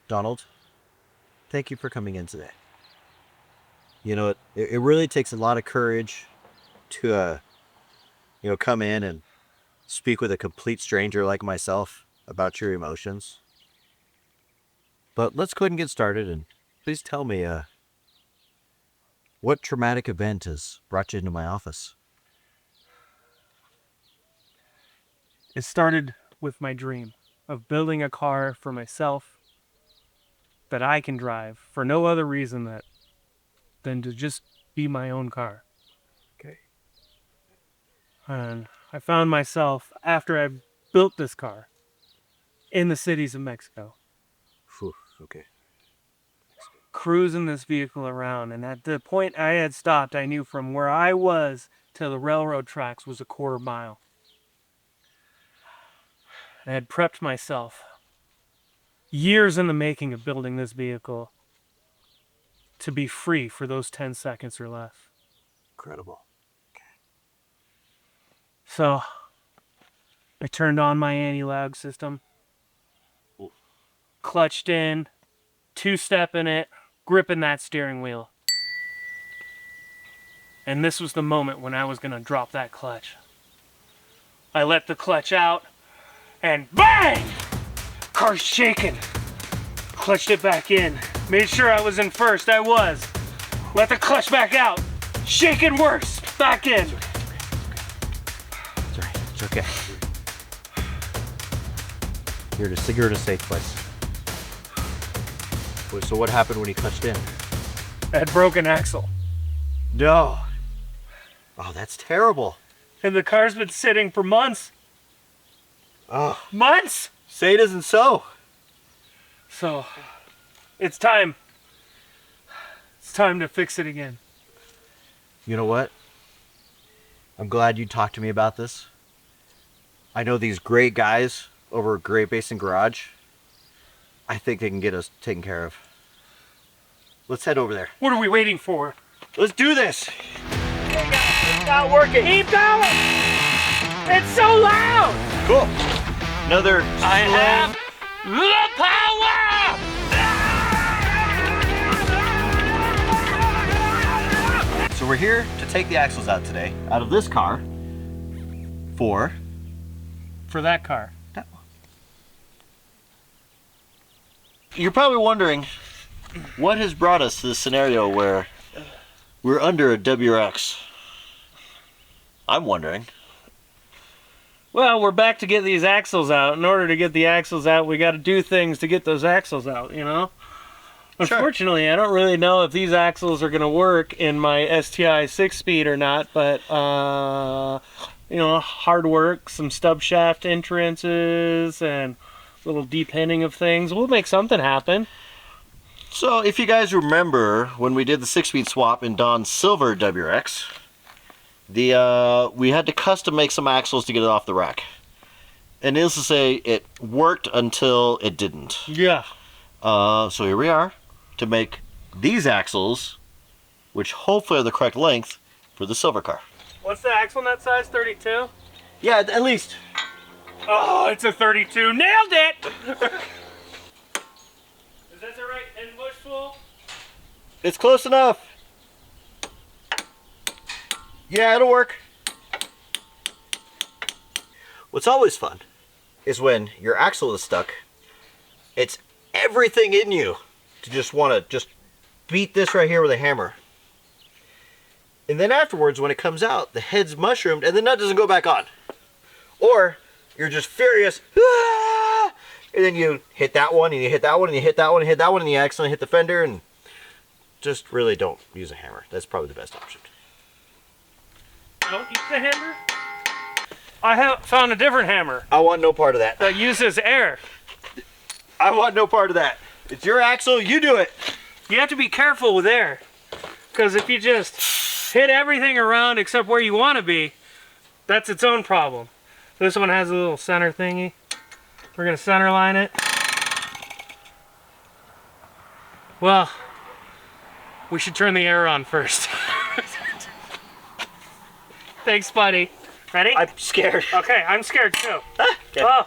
Donald, thank you for coming in today. You know, it really takes a lot of courage to, come in and speak with a complete stranger like myself about your emotions. But let's go ahead and get started, and please tell me, what traumatic event has brought you into my office? It started with my dream of building a car for myself that I can drive for no other reason than to just be my own car. Okay. And I found myself, after I built this car, in the cities of Mexico, Phew, okay. cruising this vehicle around. And at the point I had stopped, I knew from where I was to the railroad tracks was a quarter mile. I had prepped myself, years in the making of building this vehicle, to be free for those 10 seconds or less. Incredible. So I turned on my anti-lag system, clutched in, two-step in it, gripping that steering wheel. And this was the moment when I was going to drop that clutch. I let the clutch out, and bang! Car's shaking. Clutched it back in. Made sure I was in first. I was. Let the clutch back out. Shaking worse. Back in. It's alright. It's okay. You're in a safe place. So what happened when he clutched in? I had broken axle. No. Oh, that's terrible. And the car's been sitting for months. Oh, Months! say it isn't so. So, it's time. It's time to fix it again. You know what? I'm glad you talked to me about this. I know these great guys over at Great Basin Garage. I think they can get us taken care of. Let's head over there. What are we waiting for? Let's do this. It's not working. Keep going! It's so loud! Cool. Another. I have the power! So we're here to take the axles out today, out of this car, for that car. that one. You're probably wondering what has brought us to this scenario where we're under a WRX. I'm wondering. Well, we're back to get these axles out. In order to get the axles out, we got to do things to get those axles out, you know? Sure. Unfortunately, I don't really know if these axles are going to work in my STI 6-speed or not, but, hard work, some stub shaft entrances, and a little deep-hinning of things. We'll make something happen. So if you guys remember when we did the 6-speed swap in Don's silver WRX, we had to custom make some axles to get it off the rack. And needless to say, it worked until it didn't. Yeah. So here we are to make these axles, which hopefully are the correct length for the silver car. What's the axle nut size? 32? Yeah, at least. Oh, it's a 32. Nailed it! Is that the right end bush full? It's close enough. Yeah, it'll work. What's always fun is when your axle is stuck, it's everything in you to just want to just beat this right here with a hammer. And then afterwards, when it comes out, the head's mushroomed and the nut doesn't go back on. Or you're just furious, "Ah!" And then you hit that one, and you hit that one, and you hit that one, and hit that one, and you accidentally hit the fender, and just really don't use a hammer. That's probably the best option. Don't use the hammer? I have found a different hammer I want no part of that. that uses air. I want no part of that. It's your axle, you do it. You have to be careful with air, because if you just hit everything around except where you want to be, that's its own problem. This one has a little center thingy. We're going to center line it. Well, we should turn the air on first. Thanks, buddy. Ready? I'm scared. Okay, I'm scared too. Okay. Oh.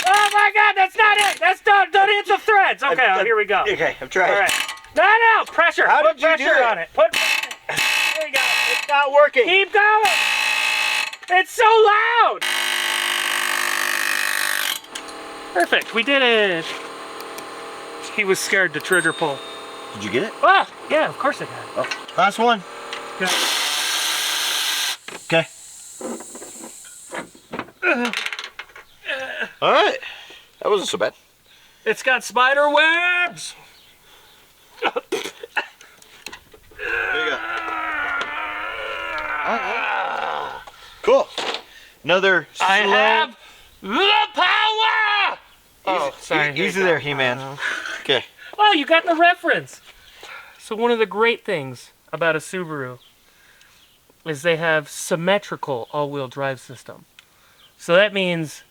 Oh my God, that's not it! That's not, don't hit the thread! ahead. It's okay. Here we go. Okay, I'm trying. All right. No, pressure. How Put did you pressure do it? on it. Put pressure. There you go. It's not working. Keep going. It's so loud. Perfect. We did it. He was scared to trigger pull. Did you get it? Ah, yeah, of course I got it. Oh, last one. Okay. Okay. All right. That wasn't so bad. It's got spider webs. There you go. Cool. Another slow... I have the power. Oh, sorry. Easy there, He-Man. Okay. Oh, you got the reference. So one of the great things about a Subaru is they have symmetrical all-wheel drive system. So that means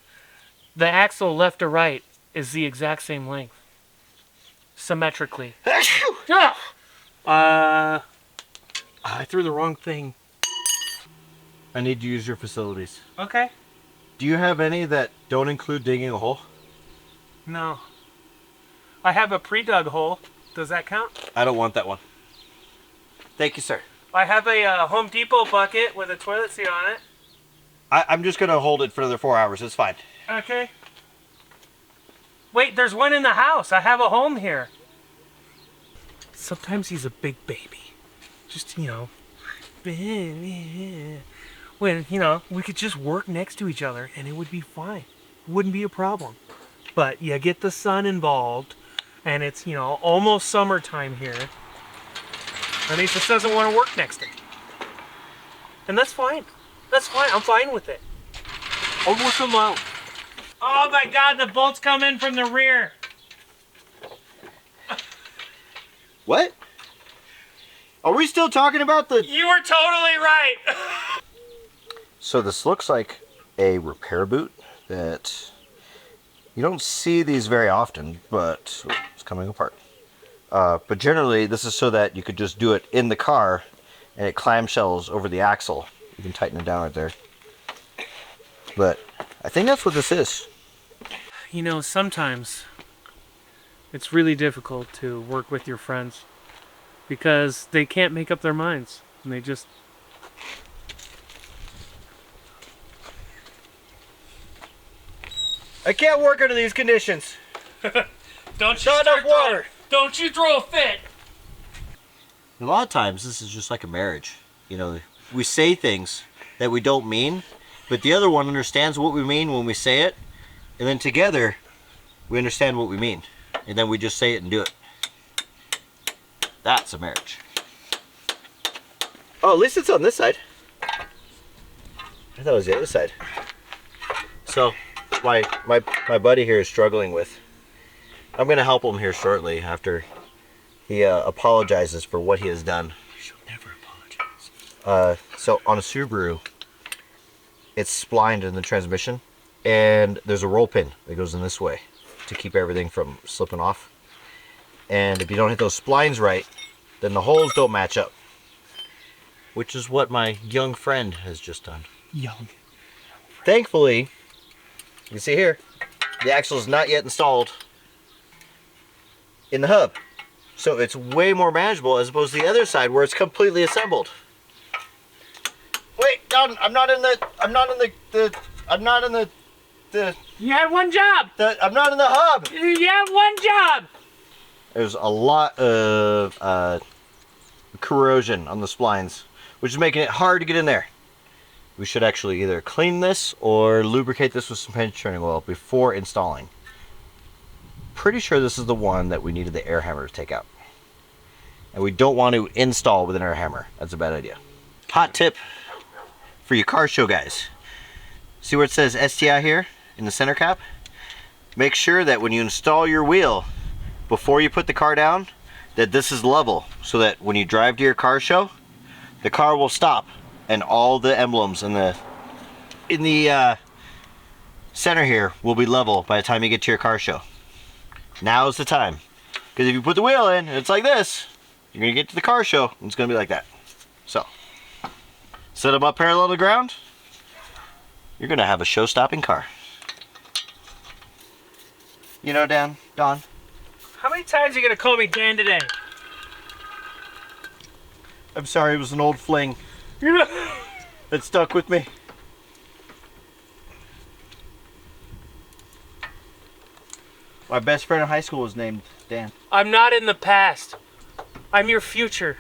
the axle left to right is the exact same length. Symmetrically. I threw the wrong thing. I need to use your facilities. Okay. Do you have any that don't include digging a hole? No. I have a pre-dug hole. Does that count? I don't want that one. Thank you, sir. I have a Home Depot bucket with a toilet seat on it. I'm just going to hold it for another 4 hours. It's fine. Okay. Wait, there's one in the house. I have a home here. Sometimes he's a big baby. Just, you know. When, you know, we could just work next to each other and it would be fine. Wouldn't be a problem. But you get the sun involved and it's, you know, almost summertime here. And he just doesn't want to work next to me. And that's fine. That's fine. I'm fine with it. Almost alone. Oh my God, the bolts come in from the rear. What? Are we still talking about the... You were totally right. So this looks like a repair boot that you don't see these very often, but it's coming apart. But generally, this is so that you could just do it in the car and it clamshells over the axle. You can tighten it down right there. But I think that's what this is. You know, sometimes it's really difficult to work with your friends because they can't make up their minds and they just... I can't work under these conditions. Don't you Not enough water. Don't you throw a fit. A lot of times, this is just like a marriage. You know, we say things that we don't mean, but the other one understands what we mean when we say it, and then together, we understand what we mean, and then we just say it and do it. That's a marriage. Oh, at least it's on this side. I thought it was the other side. So, my buddy here is struggling with. I'm going to help him here shortly after he apologizes for what he has done. She'll never apologize. So on a Subaru, it's splined in the transmission, and there's a roll pin that goes in this way to keep everything from slipping off. And if you don't hit those splines right, then the holes don't match up. Which is what my young friend has just done. Young. Thankfully, you can see here, the axle is not yet installed in the hub. So it's way more manageable as opposed to the other side where it's completely assembled. Wait, Don, I'm not in the You had one job. I'm not in the hub. You had one job. There's a lot of corrosion on the splines, which is making it hard to get in there. We should actually either clean this or lubricate this with some paint turning oil before installing. Pretty sure this is the one that we needed the air hammer to take out. And we don't want to install with an air hammer. That's a bad idea. Hot tip for you car show guys. See where it says STI here in the center cap? Make sure that when you install your wheel, before you put the car down, that this is level, so that when you drive to your car show, the car will stop and all the emblems in the center here will be level by the time you get to your car show. Now's the time, because if you put the wheel in and it's like this, you're gonna get to the car show and it's gonna be like that. So set them up parallel to the ground, you're gonna have a show-stopping car. You know, Don, How many times are you gonna call me Dan today? I'm sorry, it was an old fling You know. that stuck with me. My best friend in high school was named Dan. I'm not in the past. I'm your future.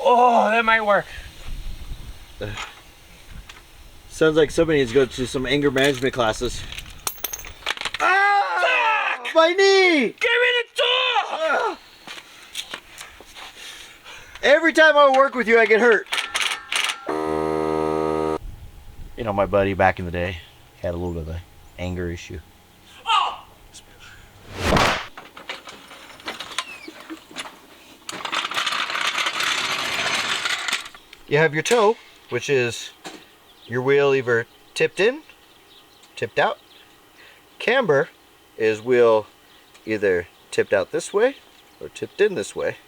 Oh, that might work. Sounds like somebody needs to go to some anger management classes. Ah! Fuck! My knee! Give me the tool! Ah! Every time I work with you, I get hurt. You know, my buddy back in the day had a little bit of an anger issue. Oh! You have your toe, which is your wheel either tipped in, tipped out. Camber is wheel either tipped out this way or tipped in this way.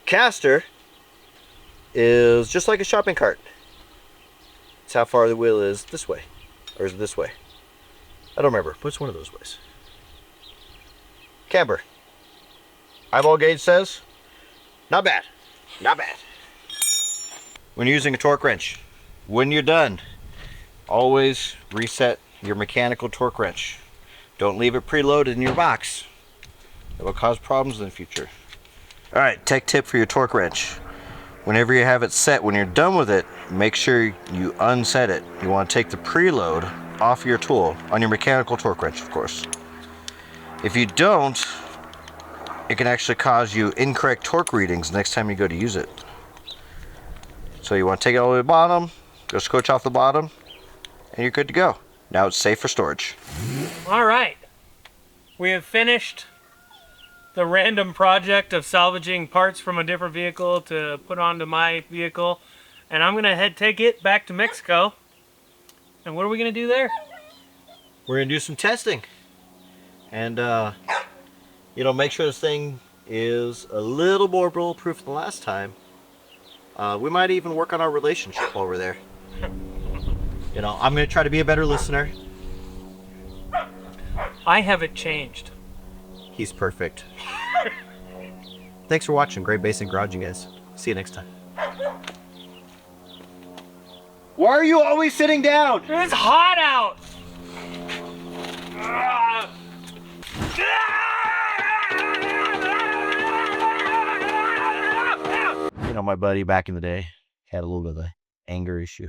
Caster is just like a shopping cart. It's how far the wheel is this way, or is it this way? I don't remember. Which one of those ways? Camber. Eyeball gauge says, not bad, not bad. When using a torque wrench, when you're done, always reset your mechanical torque wrench. Don't leave it preloaded in your box. It will cause problems in the future. All right, tech tip for your torque wrench. Whenever you have it set, when you're done with it, make sure you unset it. You want to take the preload off your tool, on your mechanical torque wrench, of course. If you don't, it can actually cause you incorrect torque readings next time you go to use it. So you want to take it all the way to the bottom, go scotch off the bottom, and you're good to go. Now it's safe for storage. All right. We have finished the random project of salvaging parts from a different vehicle to put onto my vehicle. And I'm going to take it back to Mexico. And what are we going to do there? We're going to do some testing. And, you know, make sure this thing is a little more bulletproof than last time. We might even work on our relationship while we're there. You know, I'm going to try to be a better listener. I haven't changed. He's perfect. Thanks for watching Great Basin Garage, you guys. See you next time. Why are you always sitting down? It's hot out! You know, my buddy back in the day had a little bit of an anger issue.